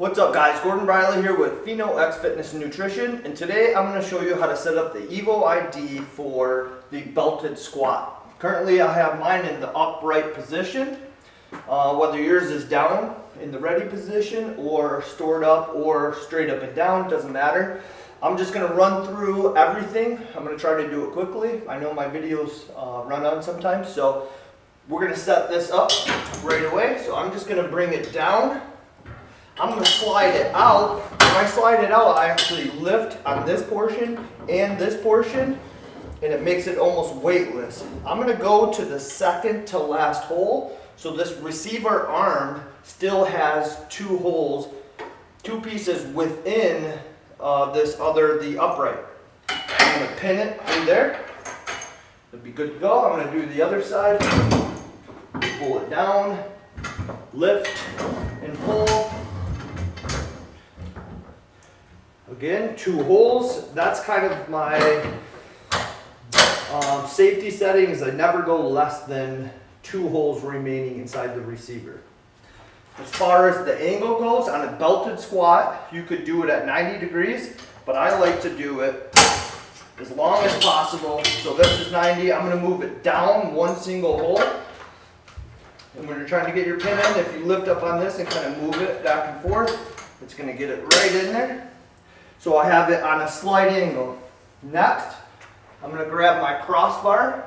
What's up guys, Gordon Riley here with PhenoX Fitness and Nutrition, and today I'm going to show you how to set up the Evo ID for the belted squat. Currently I have mine in the upright position, whether yours is down in the ready position or stored up or straight up and down, doesn't matter. I'm just going to run through everything. I'm going to try to do it quickly. I know my videos run on sometimes, so we're going to set this up right away. So I'm just going to bring it down. I'm going to slide it out. When I slide it out, I actually lift on this portion and this portion, and it makes it almost weightless. I'm going to go to the second to last hole. So this receiver arm still has two holes, two pieces within the upright. I'm going to pin it through there. It'll be good to go. I'm going to do the other side. Pull it down, lift and pull. Again, two holes. That's kind of my safety settings. I never go less than two holes remaining inside the receiver. As far as the angle goes, on a belted squat, you could do it at 90 degrees, but I like to do it as long as possible. So this is 90. I'm going to move it down one single hole. And when you're trying to get your pin in, if you lift up on this and kind of move it back and forth, it's going to get it right in there. So I have it on a slight angle. Next, I'm going to grab my crossbar.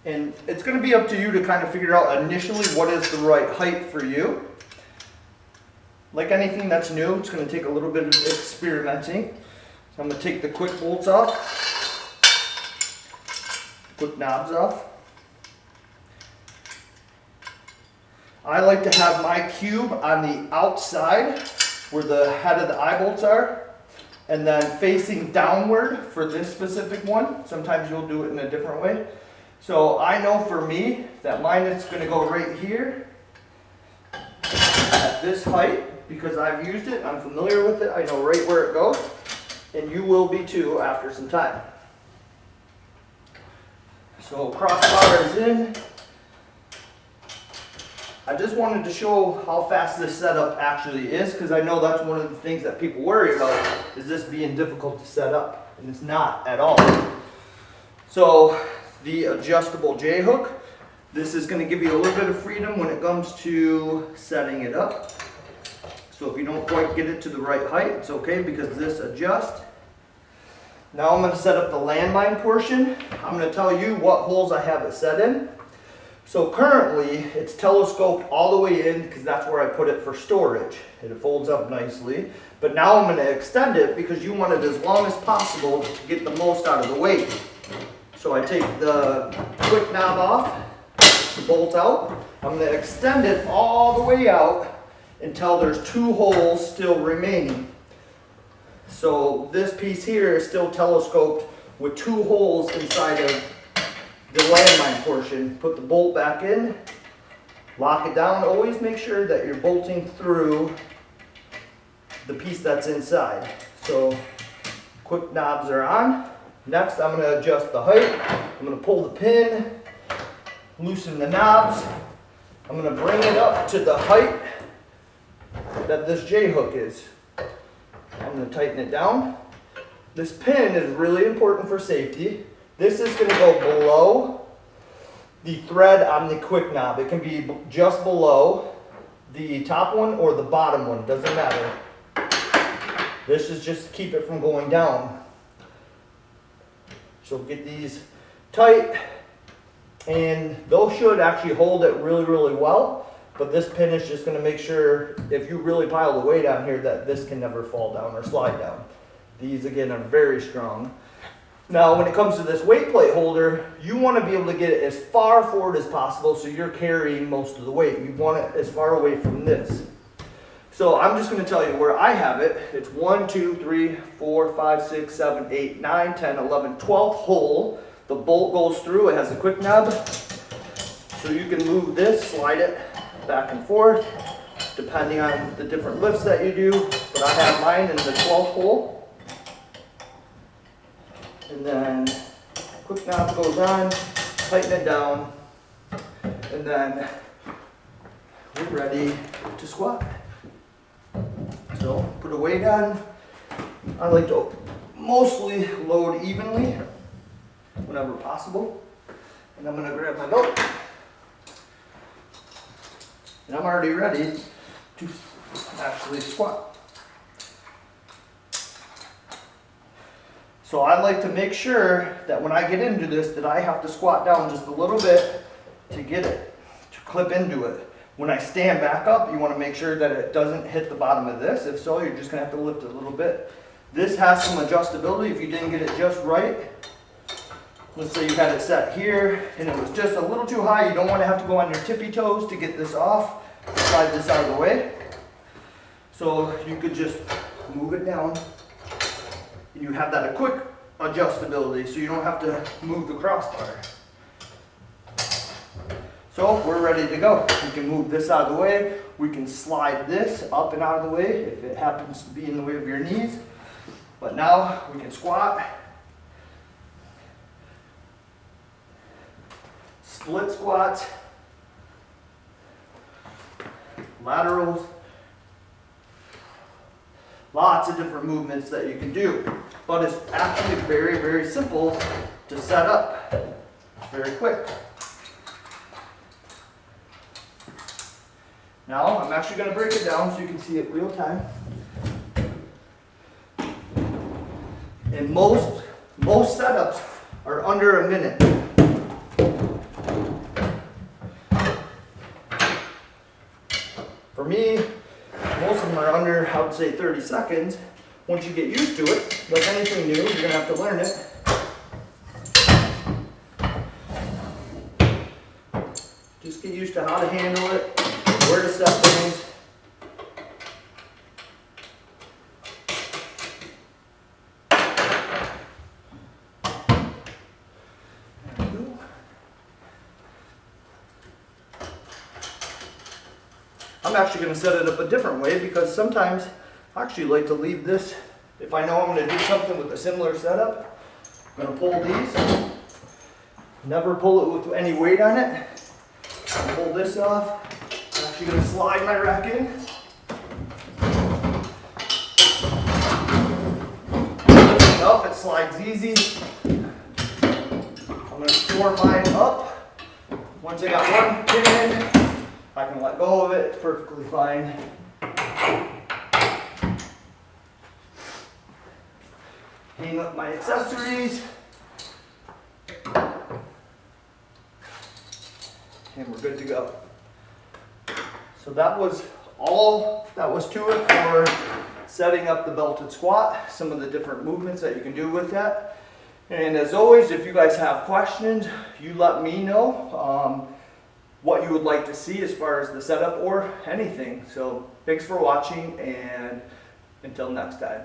And it's going to be up to you to kind of figure out initially what is the right height for you. Like anything that's new, it's going to take a little bit of experimenting. So I'm going to take the quick bolts off, quick knobs off. I like to have my cube on the outside where the head of the eye bolts are, and then facing downward for this specific one. Sometimes you'll do it in a different way. So I know for me that mine is going to go right here at this height because I've used it, I'm familiar with it, I know right where it goes, and you will be too after some time. So crossbar is in. I just wanted to show how fast this setup actually is, because I know that's one of the things that people worry about, is this being difficult to set up, and it's not at all. So the adjustable J-hook, this is going to give you a little bit of freedom when it comes to setting it up. So if you don't quite get it to the right height, it's okay because this adjusts. Now I'm going to set up the landmine portion. I'm going to tell you what holes I have it set in. So currently it's telescoped all the way in because that's where I put it for storage. It folds up nicely. But now I'm going to extend it because you want it as long as possible to get the most out of the weight. So I take the quick knob off, the bolt out. I'm going to extend it all the way out until there's two holes still remaining. So this piece here is still telescoped with two holes inside of the landmine portion. Put the bolt back in, lock it down. Always make sure that you're bolting through the piece that's inside. So quick knobs are on. Next I'm going to adjust the height. I'm going to pull the pin, loosen the knobs. I'm going to bring it up to the height that this J-hook is. I'm going to tighten it down. This pin is really important for safety. This is going to go below the thread on the quick knob. It can be just below the top one or the bottom one, doesn't matter. This is just to keep it from going down. So get these tight, and those should actually hold it really, really well. But this pin is just going to make sure if you really pile the weight on here that this can never fall down or slide down. These again are very strong. Now when it comes to this weight plate holder, you want to be able to get it as far forward as possible so you're carrying most of the weight. You want it as far away from this. So I'm just going to tell you where I have it. It's 1, 2, 3, 4, 5, 6, 7, 8, 9, 10, 11, 12 hole. The bolt goes through. It has a quick knob. So you can move this, slide it back and forth depending on the different lifts that you do. But I have mine in the 12th hole. And then quick knob goes on, tighten it down, and then we're ready to squat. So put a weight on. I like to mostly load evenly whenever possible. And I'm gonna grab my belt. And I'm already ready to actually squat. So I like to make sure that when I get into this that I have to squat down just a little bit to get it, to clip into it. When I stand back up, you want to make sure that it doesn't hit the bottom of this. If so, you're just going to have to lift it a little bit. This has some adjustability if you didn't get it just right. Let's say you had it set here and it was just a little too high. You don't want to have to go on your tippy toes to get this off. Slide this out of the way. So you could just move it down. You have that a quick adjustability so you don't have to move the crossbar. So we're ready to go. We can move this out of the way. We can slide this up and out of the way if it happens to be in the way of your knees. But now we can squat, split squats, laterals, lots of different movements that you can do. But it's actually very, very simple to set up. It's very quick. Now I'm actually going to break it down so you can see it real time. And most setups are under a minute. For me, most of them are under, I would say, 30 seconds. Once you get used to it, like anything new, you're going to have to learn it. Just get used to how to handle it, where to set things. There we go. I'm actually going to set it up a different way because sometimes I actually like to leave this. If I know I'm going to do something with a similar setup, I'm going to pull these. Never pull it with any weight on it. Pull this off. I'm actually going to slide my rack in. Lift it up, it slides easy. I'm going to store mine up. Once I got one pin in, I can let go of it, it's perfectly fine. Hang up my accessories. And we're good to go. So that was all that was to it for setting up the belted squat, some of the different movements that you can do with that. And as always, if you guys have questions, you let me know what you would like to see as far as the setup or anything. So thanks for watching, and until next time.